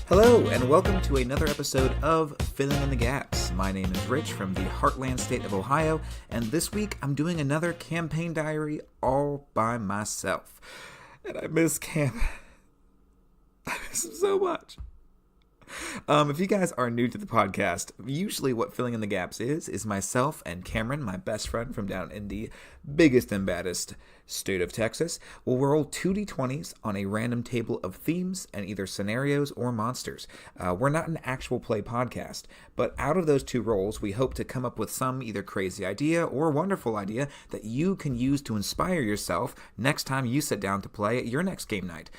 Hello, and welcome to another episode of Filling in the Gaps. My name is Rich from the heartland state of Ohio, and this week I'm doing another campaign diary all by myself. And I miss camp. I miss him so much. If you guys are new to the podcast, usually what Filling in the Gaps is myself and Cameron, my best friend from down in the biggest and baddest state of Texas, will roll 2d20s on a random table of themes and either scenarios or monsters. We're not an actual play podcast, but out of those two rolls, we hope to come up with some either crazy idea or wonderful idea that you can use to inspire yourself next time you sit down to play at your next game night.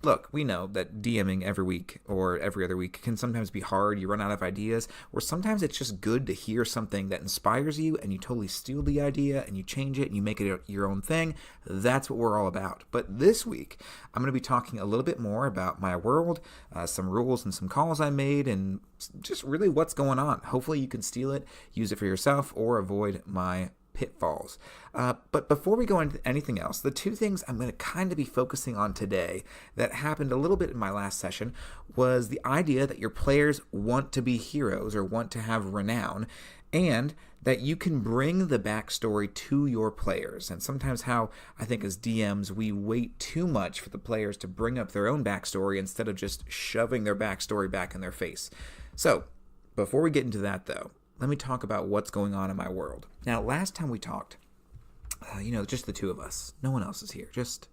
Look, we know that DMing every week or every other week can sometimes be hard, you run out of ideas, or sometimes it's just good to hear something that inspires you and you totally steal the idea and you change it and you make it your own thing. That's what we're all about. But this week, I'm going to be talking a little bit more about my world, some rules and some calls I made, and just really what's going on. Hopefully you can steal it, use it for yourself, or avoid my pitfalls. But before we go into anything else, the two things I'm going to kind of be focusing on today that happened a little bit in my last session was the idea that your players want to be heroes or want to have renown, and that you can bring the backstory to your players. And sometimes how I think as DMs, we wait too much for the players to bring up their own backstory instead of just shoving their backstory back in their face. So before we get into that though, let me talk about what's going on in my world. Now, last time we talked, just the two of us. No one else is here. Just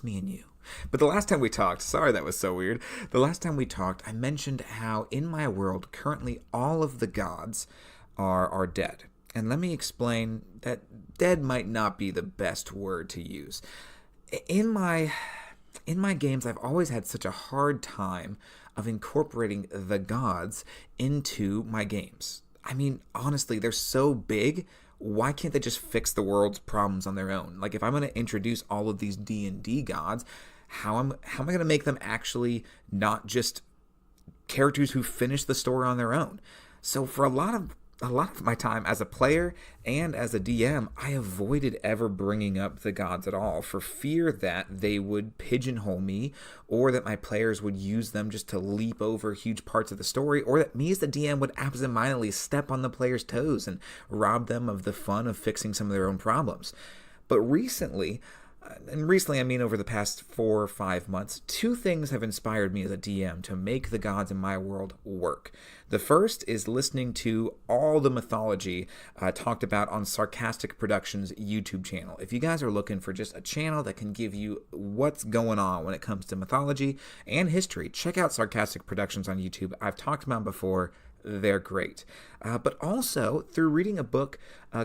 me and you. But the last time we talked, sorry that was so weird. The last time we talked, I mentioned how in my world, currently all of the gods are dead. And let me explain that dead might not be the best word to use. In my games, I've always had such a hard time of incorporating the gods into my games. I mean, honestly, they're so big. Why can't they just fix the world's problems on their own? Like, if I'm going to introduce all of these D&D gods, how am I going to make them actually not just characters who finish the story on their own? So for a lot of my time as a player and as a DM, I avoided ever bringing up the gods at all for fear that they would pigeonhole me, or that my players would use them just to leap over huge parts of the story, or that me as the DM would absentmindedly step on the players' toes and rob them of the fun of fixing some of their own problems. But recently, I mean over the past 4 or 5 months, two things have inspired me as a DM to make the gods in my world work. The first is listening to all the mythology talked about on Sarcastic Productions' YouTube channel. If you guys are looking for just a channel that can give you what's going on when it comes to mythology and history, check out Sarcastic Productions on YouTube. I've talked about them before. They're great. But also through reading a book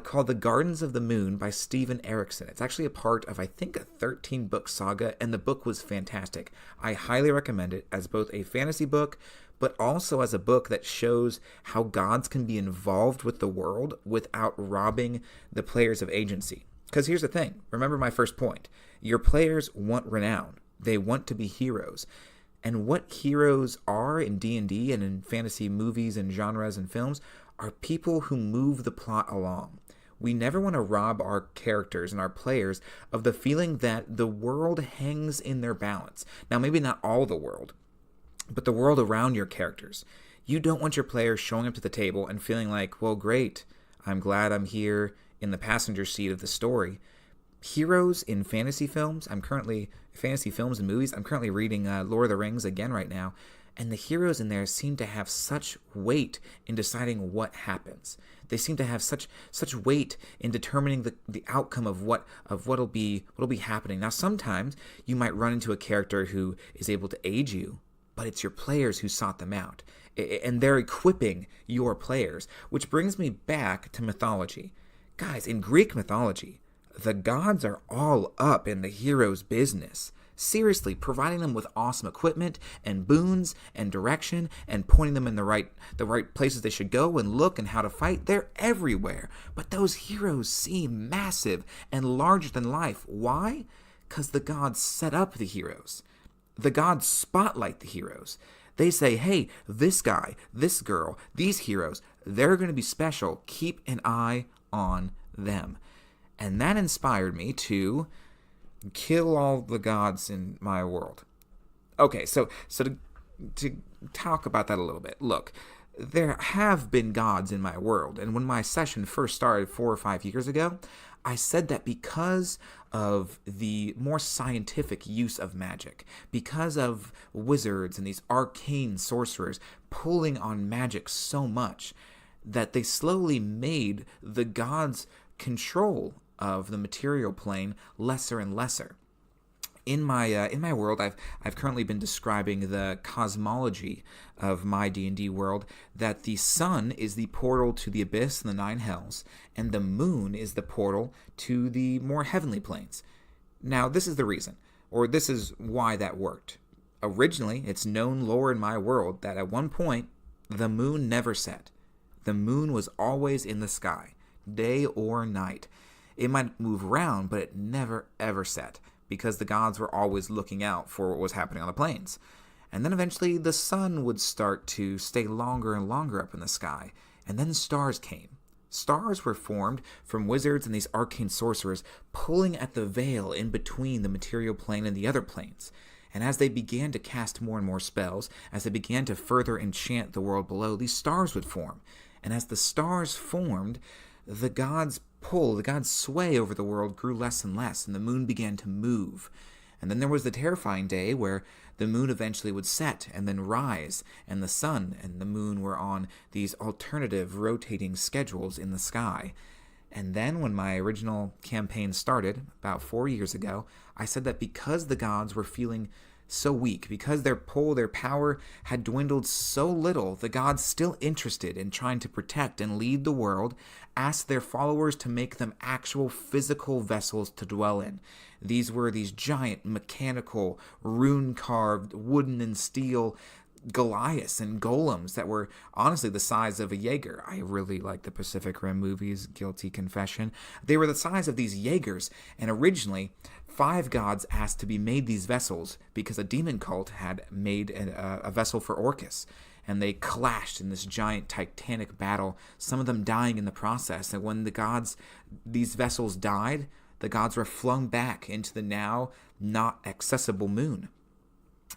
called The Gardens of the Moon by Steven Erikson. It's actually a part of, I think, a 13-book saga, and the book was fantastic. I highly recommend it as both a fantasy book, but also as a book that shows how gods can be involved with the world without robbing the players of agency. Because here's the thing. Remember my first point. Your players want renown. They want to be heroes. And what heroes are in D&D and in fantasy movies and genres and films are people who move the plot along. We never want to rob our characters and our players of the feeling that the world hangs in their balance. Now, maybe not all the world, but the world around your characters. You don't want your players showing up to the table and feeling like, well, great, I'm glad I'm here in the passenger seat of the story. Heroes in fantasy films, fantasy films and movies, I'm currently reading Lord of the Rings again right now, and the heroes in there seem to have such weight in deciding what happens. They seem to have such weight in determining the outcome of what'll be happening. Now, sometimes you might run into a character who is able to aid you, but it's your players who sought them out, and they're equipping your players, which brings me back to mythology. Guys, in Greek mythology, the gods are all up in the hero's business. Seriously, providing them with awesome equipment and boons and direction and pointing them in the right places they should go and look and how to fight. They're everywhere. But those heroes seem massive and larger than life. Why? Because the gods set up the heroes. The gods spotlight the heroes. They say, hey, this guy, this girl, these heroes, they're going to be special. Keep an eye on them. And that inspired me to kill all the gods in my world. Okay, so to to talk about that a little bit. Look, there have been gods in my world, and when my session first started 4 or 5 years ago, I said that because of the more scientific use of magic, because of wizards and these arcane sorcerers pulling on magic so much, that they slowly made the gods' control of the material plane lesser and lesser. In my world, I've currently been describing the cosmology of my D&D world, that the sun is the portal to the abyss and the nine hells, and the moon is the portal to the more heavenly planes. Now, this is the reason, or this is why that worked. Originally, it's known lore in my world that at one point, the moon never set. The moon was always in the sky, day or night. It might move around, but it never ever set, because the gods were always looking out for what was happening on the plains. And then eventually the sun would start to stay longer and longer up in the sky, and then stars came. Stars were formed from wizards and these arcane sorcerers pulling at the veil in between the material plane and the other planes. And as they began to cast more and more spells, as they began to further enchant the world below, these stars would form. And as the stars formed, the gods' pull, the gods' sway over the world grew less and less, and the moon began to move. And then there was the terrifying day where the moon eventually would set and then rise, and the sun and the moon were on these alternative rotating schedules in the sky. And then when my original campaign started, about 4 years ago, I said that because the gods were feeling so weak, because their pull, their power had dwindled so little, the gods, still interested in trying to protect and lead the world, asked their followers to make them actual physical vessels to dwell in. These were these giant, mechanical, rune-carved, wooden and steel Goliaths and golems that were honestly the size of a Jaeger. I really like the Pacific Rim movies, guilty confession. They were the size of these Jaegers, and originally 5 gods asked to be made these vessels because a demon cult had made a vessel for Orcus, and they clashed in this giant titanic battle, some of them dying in the process. And when these vessels died, the gods were flung back into the now not accessible moon.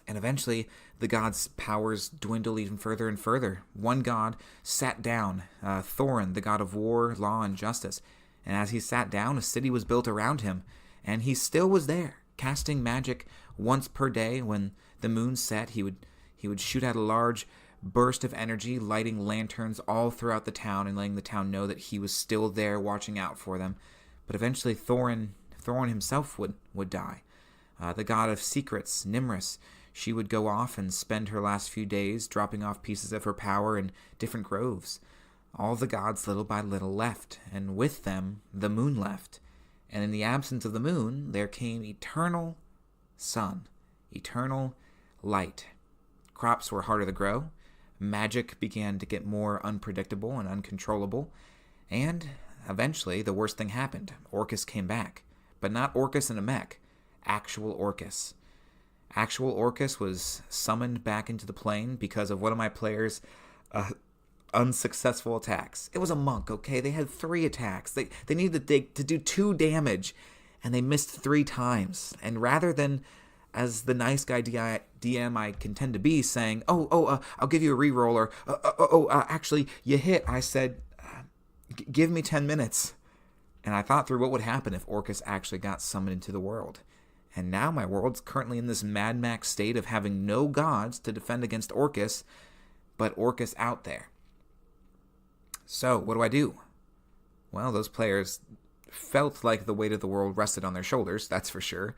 And eventually, the gods' powers dwindled even further and further. One god sat down, Thorin, the god of war, law, and justice. And as he sat down, a city was built around him. And he still was there, casting magic once per day. When the moon set, he would shoot out a large burst of energy, lighting lanterns all throughout the town and letting the town know that he was still there watching out for them. But eventually, Thorin himself would die. The god of secrets, Nimrus, she would go off and spend her last few days dropping off pieces of her power in different groves. All the gods little by little left, and with them the moon left. And in the absence of the moon, there came eternal sun, eternal light. Crops were harder to grow. Magic began to get more unpredictable and uncontrollable. And eventually, the worst thing happened. Orcus came back. But not Orcus in a mech. Actual Orcus. Actual Orcus was summoned back into the plane because of one of my players' unsuccessful attacks. It was a monk, okay? They had 3 attacks. They needed to do 2 damage, and they missed 3 times. And rather than, as the nice guy DM I can tend to be, saying, I'll give you a reroll, or, actually, you hit, I said, give me 10 minutes. And I thought through what would happen if Orcus actually got summoned into the world. And now my world's currently in this Mad Max state of having no gods to defend against Orcus, but Orcus out there. So, what do? Well, those players felt like the weight of the world rested on their shoulders, that's for sure.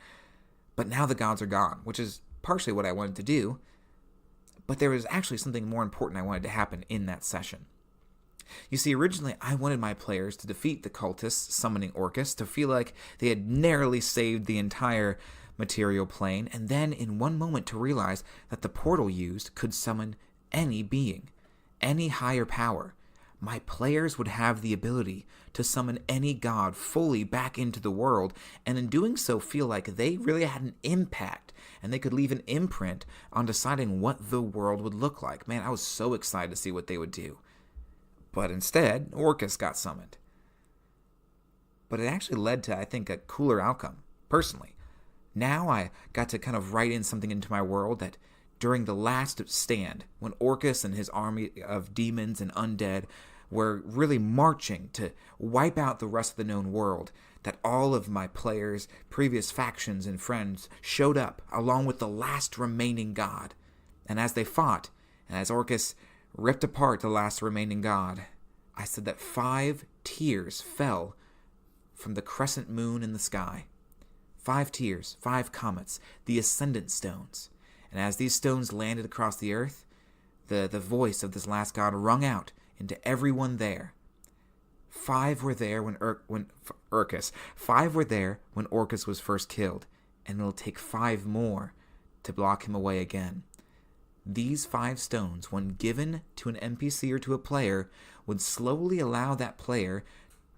But now the gods are gone, which is partially what I wanted to do. But there was actually something more important I wanted to happen in that session. You see, originally I wanted my players to defeat the cultists summoning Orcus, to feel like they had narrowly saved the entire material plane, and then in one moment to realize that the portal used could summon any being, any higher power. My players would have the ability to summon any god fully back into the world, and in doing so feel like they really had an impact, and they could leave an imprint on deciding what the world would look like. Man, I was so excited to see what they would do. But instead, Orcus got summoned. But it actually led to, I think, a cooler outcome, personally. Now I got to kind of write in something into my world that during the last stand, when Orcus and his army of demons and undead were really marching to wipe out the rest of the known world, that all of my players' previous factions and friends showed up along with the last remaining god. And as they fought, and as Orcus ripped apart the last remaining god, I said that 5 tears fell from the crescent moon in the sky. 5 tears, 5 comets, the Ascendant Stones. And as these stones landed across the earth, the voice of this last god rung out into everyone there. 5 were there when Orcus. 5 were there when Orcus was first killed, and it'll take 5 more to block him away again. These 5 stones, when given to an NPC or to a player, would slowly allow that player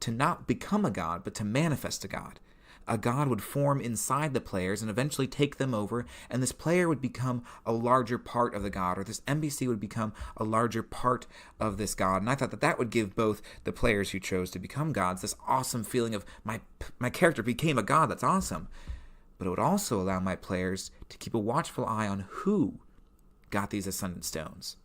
to not become a god, but to manifest a god. A god would form inside the players and eventually take them over, and this player would become a larger part of the god, or this NPC would become a larger part of this god. And I thought that that would give both the players who chose to become gods this awesome feeling of my character became a god. That's awesome. But it would also allow my players to keep a watchful eye on who got these Ascendant Stones.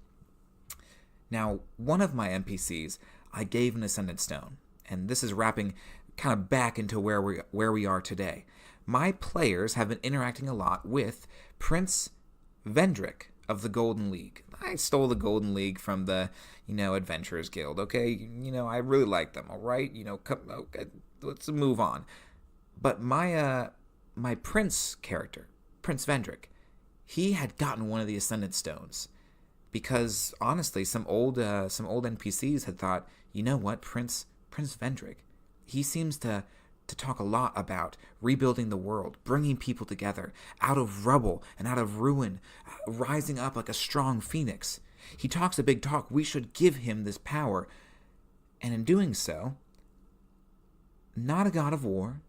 Now, one of my NPCs, I gave an Ascendant Stone, and this is wrapping kind of back into where we are today. My players have been interacting a lot with Prince Vendrick of the Golden League. I stole the Golden League from the, Adventurers Guild, okay? I really like them, all right? Okay, let's move on. But my Prince character, Prince Vendrick, he had gotten one of the Ascendant Stones because, honestly, some old NPCs had thought, you know what, Prince Vendrick, he seems to talk a lot about rebuilding the world, bringing people together, out of rubble and out of ruin, rising up like a strong phoenix. He talks a big talk. We should give him this power. And in doing so, not a god of war,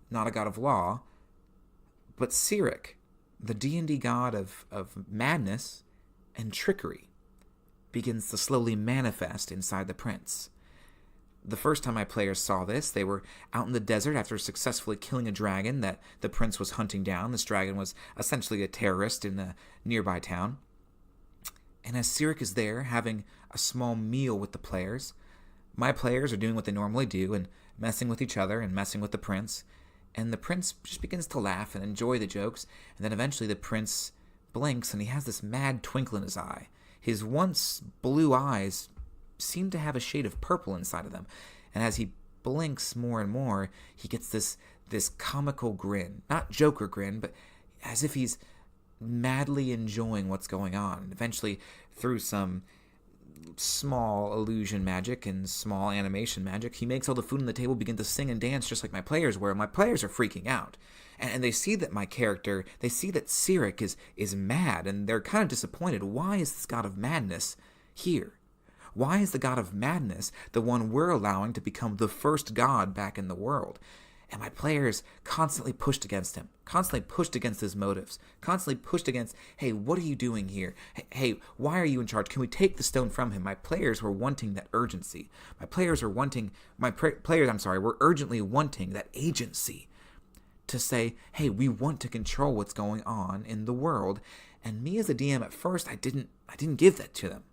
not a god of law, but Cyric, the D&D god of madness and trickery, begins to slowly manifest inside the prince. The first time my players saw this, they were out in the desert after successfully killing a dragon that the prince was hunting down. This dragon was essentially a terrorist in a nearby town. And as Cyric is there having a small meal with the players, my players are doing what they normally do and messing with each other and messing with the prince. And the prince just begins to laugh and enjoy the jokes. And then eventually the prince blinks and he has this mad twinkle in his eye. His once blue eyes seem to have a shade of purple inside of them. And as he blinks more and more, he gets this comical grin. Not Joker grin, but as if he's madly enjoying what's going on. And eventually, through some small illusion magic and small animation magic, he makes all the food on the table begin to sing and dance just like my players were. My players are freaking out. And they see that my character, they see that Cyric is mad, and they're kind of disappointed. Why is this god of madness here? Why is the god of madness the one we're allowing to become the first god back in the world? And my players constantly pushed against him, constantly pushed against his motives, constantly pushed against, hey, what are you doing here? Hey, why are you in charge? Can we take the stone from him? My players were wanting that urgency. Were urgently wanting that agency to say, hey, we want to control what's going on in the world. And me as a DM at first, I didn't give that to them.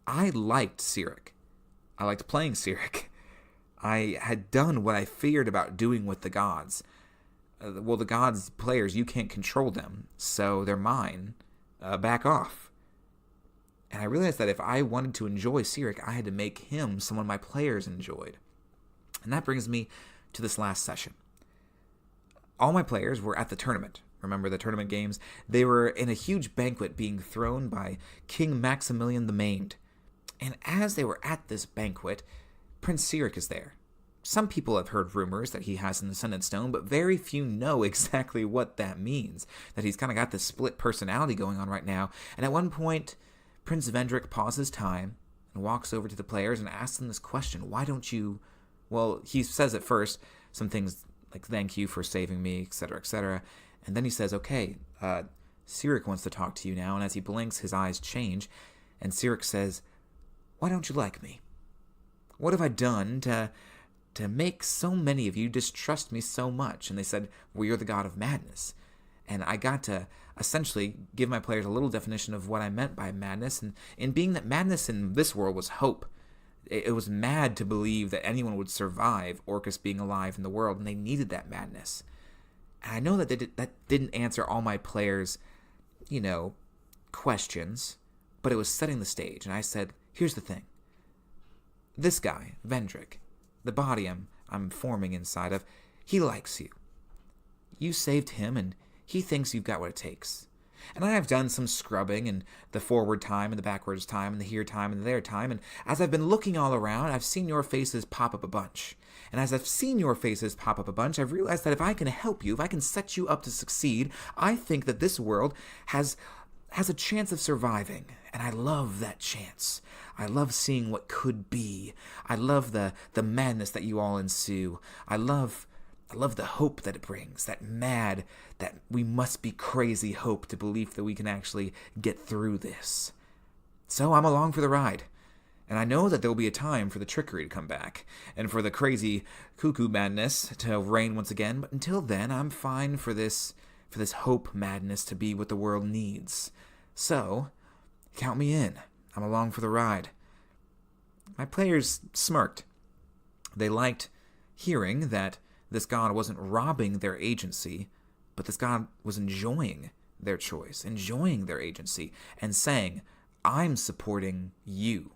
I liked Cyric. I liked playing Cyric. I had done what I feared about doing with the gods. The gods' players, you can't control them, so they're mine. Back off. And I realized that if I wanted to enjoy Cyric, I had to make him someone my players enjoyed. And that brings me to this last session. All my players were at the tournament. Remember the tournament games? They were in a huge banquet being thrown by King Maximilian the Maimed. And as they were at this banquet, Prince Cyric is there. Some people have heard rumors that he has an Ascendant Stone, but very few know exactly what that means. That he's kind of got this split personality going on right now. And at one point, Prince Vendrick pauses time and walks over to the players and asks them this question. Why don't you... Well, he says at first some things like, thank you for saving me, etc., etc. And then he says, okay, Cyric wants to talk to you now. And as he blinks, his eyes change. And Cyric says, why don't you like me? What have I done to make so many of you distrust me so much? And they said, well, you're the god of madness. And I got to essentially give my players a little definition of what I meant by madness, and in being that madness in this world was hope. It was mad to believe that anyone would survive Orcus being alive in the world, and they needed that madness. And I know that that didn't answer all my players', questions, but it was setting the stage. And I said, here's the thing. This guy, Vendrick, the body I'm forming inside of, he likes you. You saved him, and he thinks you've got what it takes. And I have done some scrubbing and the forward time and the backwards time and the here time and the there time, and as I've been looking all around, I've seen your faces pop up a bunch. And as I've seen your faces pop up a bunch, I've realized that if I can help you, if I can set you up to succeed, I think that this world has a chance of surviving. And I love that chance. I love seeing what could be. I love the madness that you all ensue. I love the hope that it brings, that we must be crazy hope to believe that we can actually get through this. So I'm along for the ride. And I know that there will be a time for the trickery to come back, and for the crazy cuckoo madness to reign once again, but until then, I'm fine for this hope madness to be what the world needs. So, count me in. I'm along for the ride. My players smirked. They liked hearing that this god wasn't robbing their agency, but this god was enjoying their choice, enjoying their agency, and saying, I'm supporting you.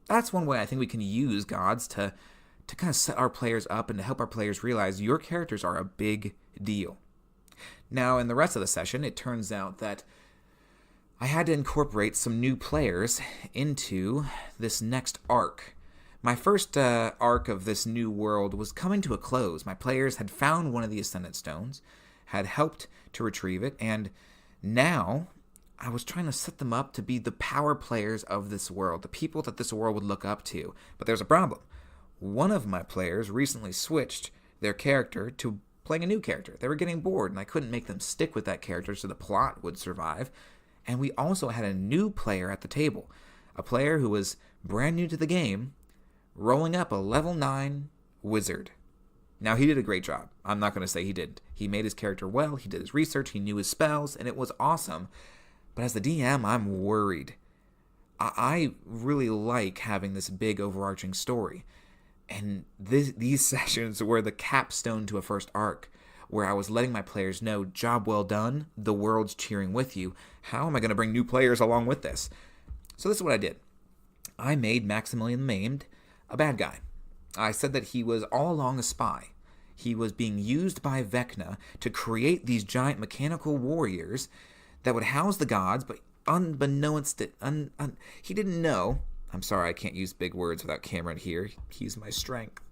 That's one way I think we can use gods to kind of set our players up and to help our players realize your characters are a big deal. Now, in the rest of the session, it turns out that I had to incorporate some new players into this next arc. My first arc of this new world was coming to a close. My players had found one of the Ascendant Stones, had helped to retrieve it, and now I was trying to set them up to be the power players of this world, the people that this world would look up to. But there's a problem. One of my players recently switched their character to playing a new character. They were getting bored, and I couldn't make them stick with that character so the plot would survive. And we also had a new player at the table, a player who was brand new to the game, rolling up a level 9 wizard. Now, he did a great job. I'm not going to say he didn't. He made his character well, he did his research, he knew his spells, and it was awesome. But as the DM, I'm worried. I really like having this big overarching story. And these sessions were the capstone to a first arc, where I was letting my players know, job well done, the world's cheering with you. How am I going to bring new players along with this? So this is what I did. I made Maximilian Maimed a bad guy. I said that he was all along a spy. He was being used by Vecna to create these giant mechanical warriors that would house the gods, but unbeknownst to he didn't know. I'm sorry, I can't use big words without Cameron here. He's my strength.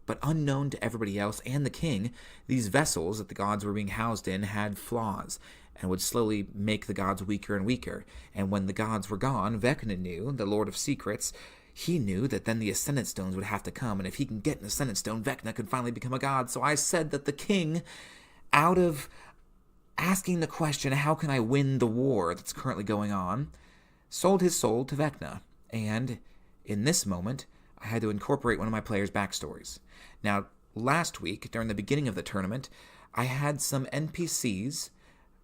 But unknown to everybody else and the king, these vessels that the gods were being housed in had flaws and would slowly make the gods weaker and weaker. And when the gods were gone, Vecna knew, the Lord of Secrets, he knew that then the Ascendant Stones would have to come. And if he can get an Ascendant Stone, Vecna could finally become a god. So I said that the king, out of asking the question, how can I win the war that's currently going on, sold his soul to Vecna. And in this moment, I had to incorporate one of my players' backstories. Now, last week, during the beginning of the tournament, I had some NPCs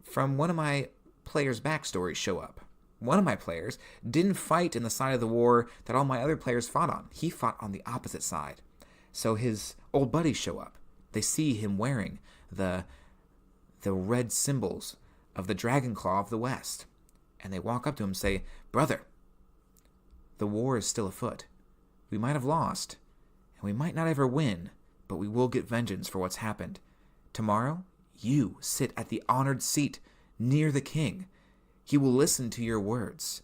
from one of my players' backstories show up. One of my players didn't fight in the side of the war that all my other players fought on. He fought on the opposite side. So his old buddies show up. They see him wearing the red symbols of the Dragon Claw of the West. And they walk up to him and say, "Brother, the war is still afoot. We might have lost, and we might not ever win, but we will get vengeance for what's happened. Tomorrow, you sit at the honored seat near the king. He will listen to your words.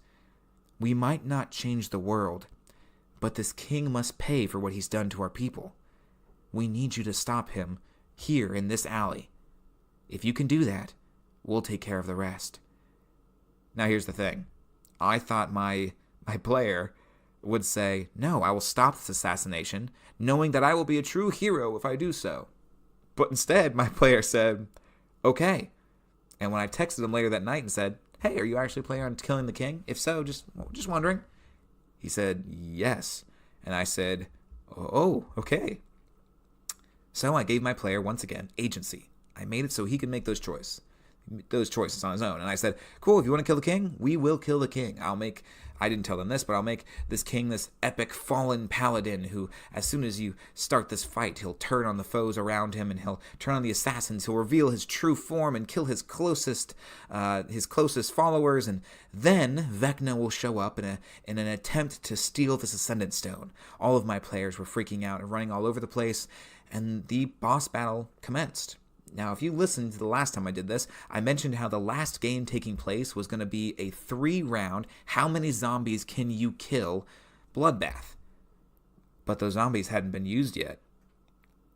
We might not change the world, but this king must pay for what he's done to our people. We need you to stop him here in this alley. If you can do that, we'll take care of the rest." Now here's the thing. I thought my player would say, "No, I will stop this assassination, knowing that I will be a true hero if I do so." But instead, my player said, "Okay." And when I texted him later that night and said, "Hey, are you actually planning on killing the king? If so, just wondering." He said, "Yes." And I said, "Oh, okay." So I gave my player, once again, agency. I made it so he could make those choices. those choices on his own. And I said, cool, if you want to kill the king, we will kill the king. I didn't tell them this, but I'll make this king this epic fallen paladin who, as soon as you start this fight, he'll turn on the foes around him and he'll turn on the assassins. He'll reveal his true form and kill his closest followers. And then Vecna will show up in an attempt to steal this Ascendant Stone. All of my players were freaking out and running all over the place, and the boss battle commenced. Now, if you listened to the last time I did this, I mentioned how the last game taking place was going to be a 3-round, how many zombies can you kill bloodbath. But those zombies hadn't been used yet.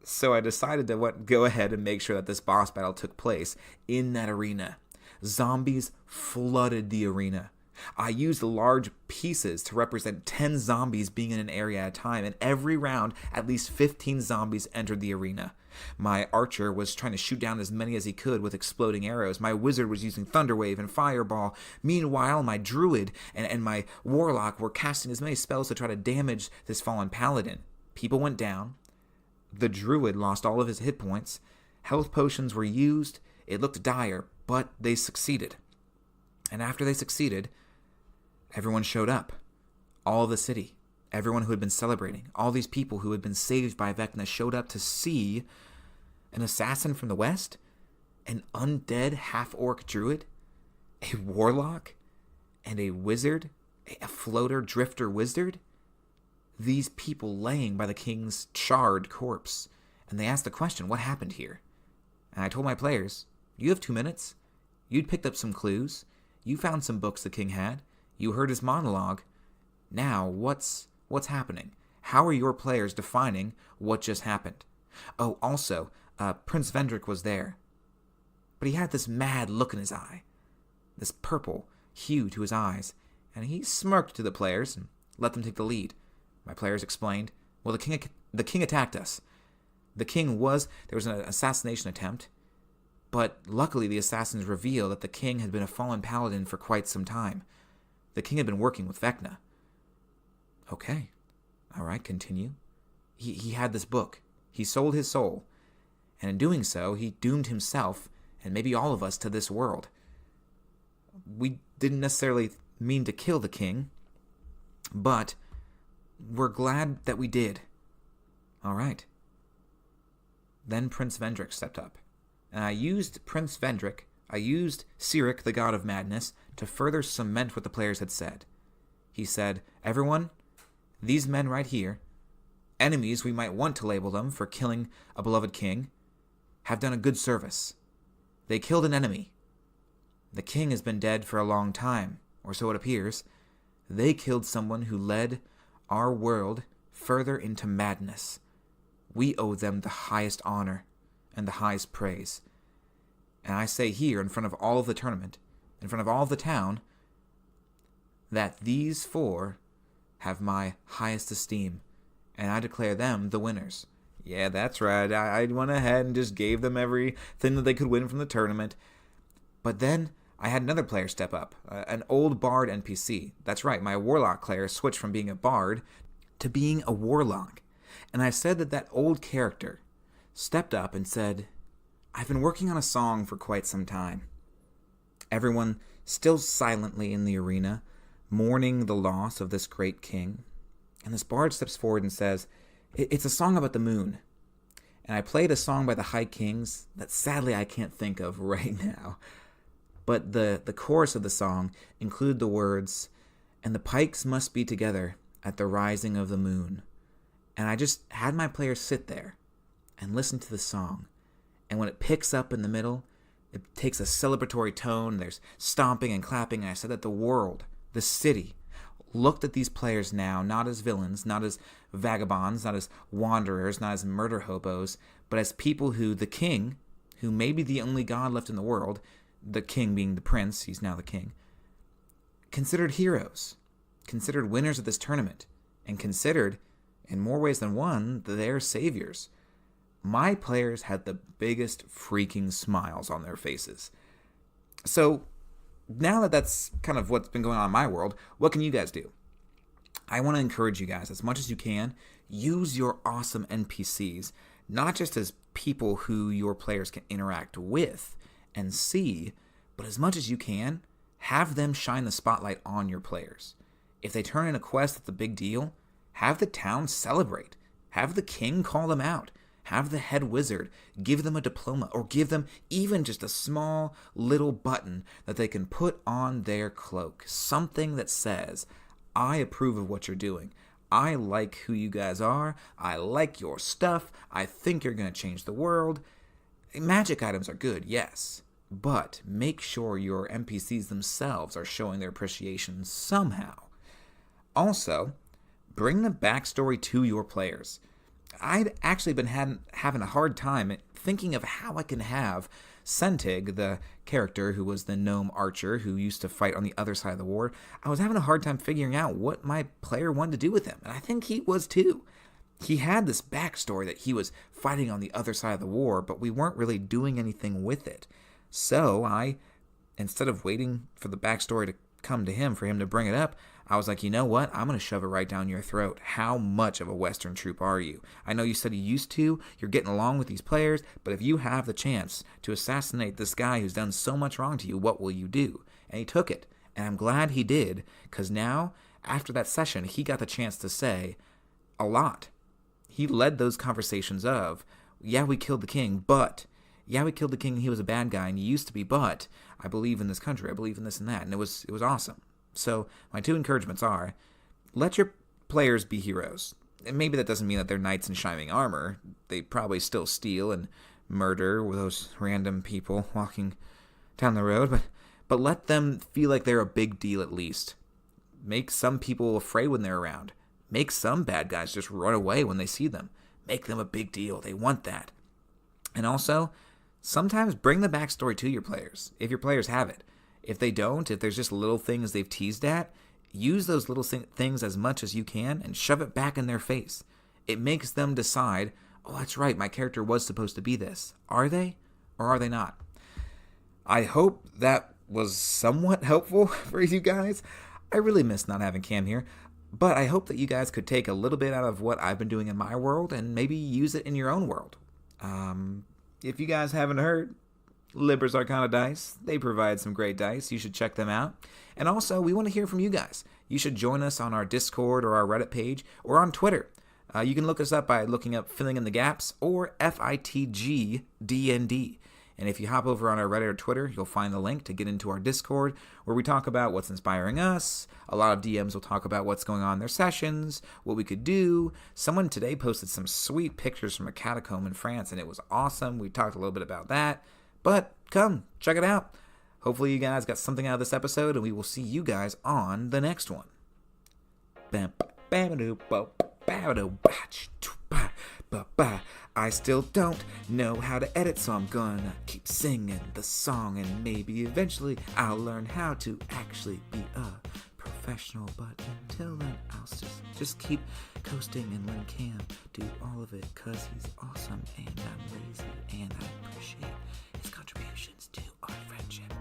So I decided to go ahead and make sure that this boss battle took place in that arena. Zombies flooded the arena. I used the large pieces to represent 10 zombies being in an area at a time, and every round, at least 15 zombies entered the arena. My archer was trying to shoot down as many as he could with exploding arrows. My wizard was using Thunderwave and Fireball. Meanwhile, my druid and my warlock were casting as many spells to try to damage this fallen paladin. People went down. The druid lost all of his hit points. Health potions were used. It looked dire, but they succeeded. And after they succeeded, everyone showed up. All of the city. Everyone who had been celebrating. All these people who had been saved by Vecna showed up to see an assassin from the west, an undead half-orc druid, a warlock, and a wizard, a floater drifter wizard. These people laying by the king's charred corpse. And they asked the question, what happened here? And I told my players, you have 2 minutes. You'd picked up some clues. You found some books the king had. You heard his monologue. Now, what's happening? How are your players defining what just happened? Oh, also, Prince Vendrick was there. But he had this mad look in his eye. This purple hue to his eyes. And he smirked to the players and let them take the lead. My players explained, well, the king attacked us. There was an assassination attempt. But luckily the assassins revealed that the king had been a fallen paladin for quite some time. The king had been working with Vecna. Okay. All right, continue. He had this book. He sold his soul. And in doing so, he doomed himself, and maybe all of us, to this world. We didn't necessarily mean to kill the king, but we're glad that we did. All right. Then Prince Vendrick stepped up. And I used Cyric, the god of madness, to further cement what the players had said. He said, everyone, these men right here, enemies we might want to label them for killing a beloved king, have done a good service. They killed an enemy. The king has been dead for a long time, or so it appears. They killed someone who led our world further into madness. We owe them the highest honor and the highest praise. And I say here, in front of all of the tournament, in front of all of the town, that these 4 have my highest esteem, and I declare them the winners. Yeah, that's right. I went ahead and just gave them everything that they could win from the tournament. But then I had another player step up, an old bard NPC. That's right, my warlock player switched from being a bard to being a warlock. And I said that old character stepped up and said, I've been working on a song for quite some time. Everyone still silently in the arena, mourning the loss of this great king. And this bard steps forward and says, it's a song about the moon. And I played a song by the High Kings that sadly I can't think of right now. But the chorus of the song included the words, and the pikes must be together at the rising of the moon. And I just had my players sit there and listen to the song. And when it picks up in the middle, it takes a celebratory tone. There's stomping and clapping. And I said that the world, the city, looked at these players now, not as villains, not as vagabonds, not as wanderers, not as murder hobos, but as people who the king, who may be the only god left in the world, the king being the prince, he's now the king, considered heroes, considered winners of this tournament, and considered, in more ways than one, their saviors. My players had the biggest freaking smiles on their faces. So, now that that's kind of what's been going on in my world, what can you guys do? I want to encourage you guys, as much as you can, use your awesome NPCs, not just as people who your players can interact with and see, but as much as you can, have them shine the spotlight on your players. If they turn in a quest that's a big deal, have the town celebrate. Have the king call them out. Have the head wizard give them a diploma, or give them even just a small little button that they can put on their cloak. Something that says, I approve of what you're doing. I like who you guys are. I like your stuff. I think you're going to change the world. Magic items are good, yes, but make sure your NPCs themselves are showing their appreciation somehow. Also, bring the backstory to your players. I'd actually been having a hard time thinking of how I can have Sentig, the character who was the gnome archer who used to fight on the other side of the war. I was having a hard time figuring out what my player wanted to do with him, and I think he was too. He had this backstory that he was fighting on the other side of the war, but we weren't really doing anything with it. So instead of waiting for the backstory to come to him for him to bring it up, I was like, you know what? I'm going to shove it right down your throat. How much of a Western troop are you? I know you said you used to. You're getting along with these players, but if you have the chance to assassinate this guy who's done so much wrong to you, what will you do? And he took it. And I'm glad he did, because now, after that session, he got the chance to say a lot. He led those conversations of, yeah, we killed the king, but... Yeah, we killed the king, he was a bad guy, and he used to be, but I believe in this country, I believe in this and that, and it was awesome. So my two encouragements are, let your players be heroes. And maybe that doesn't mean that they're knights in shining armor. They probably still steal and murder with those random people walking down the road, but let them feel like they're a big deal at least. Make some people afraid when they're around. Make some bad guys just run away when they see them. Make them a big deal. They want that. And also, sometimes bring the backstory to your players, if your players have it. If they don't, if there's just little things they've teased at, use those little things as much as you can and shove it back in their face. It makes them decide, oh, that's right, my character was supposed to be this. Are they, or are they not? I hope that was somewhat helpful for you guys. I really miss not having Cam here, but I hope that you guys could take a little bit out of what I've been doing in my world and maybe use it in your own world. If you guys haven't heard, Libera's Arcana Dice, they provide some great dice. You should check them out. And also, we want to hear from you guys. You should join us on our Discord or our Reddit page or on Twitter. You can look us up by looking up Filling in the Gaps or FITGDND. And if you hop over on our Reddit or Twitter, you'll find the link to get into our Discord, where we talk about what's inspiring us. A lot of DMs will talk about what's going on in their sessions, what we could do. Someone today posted some sweet pictures from a catacomb in France, and it was awesome. We talked a little bit about that. But come, check it out. Hopefully you guys got something out of this episode, and we will see you guys on the next one. I still don't know how to edit, so I'm gonna keep singing the song, and maybe eventually I'll learn how to actually be a professional. But until then, I'll just keep coasting and let Cam do all of it, cause he's awesome and I'm lazy and I appreciate his contributions to our friendship.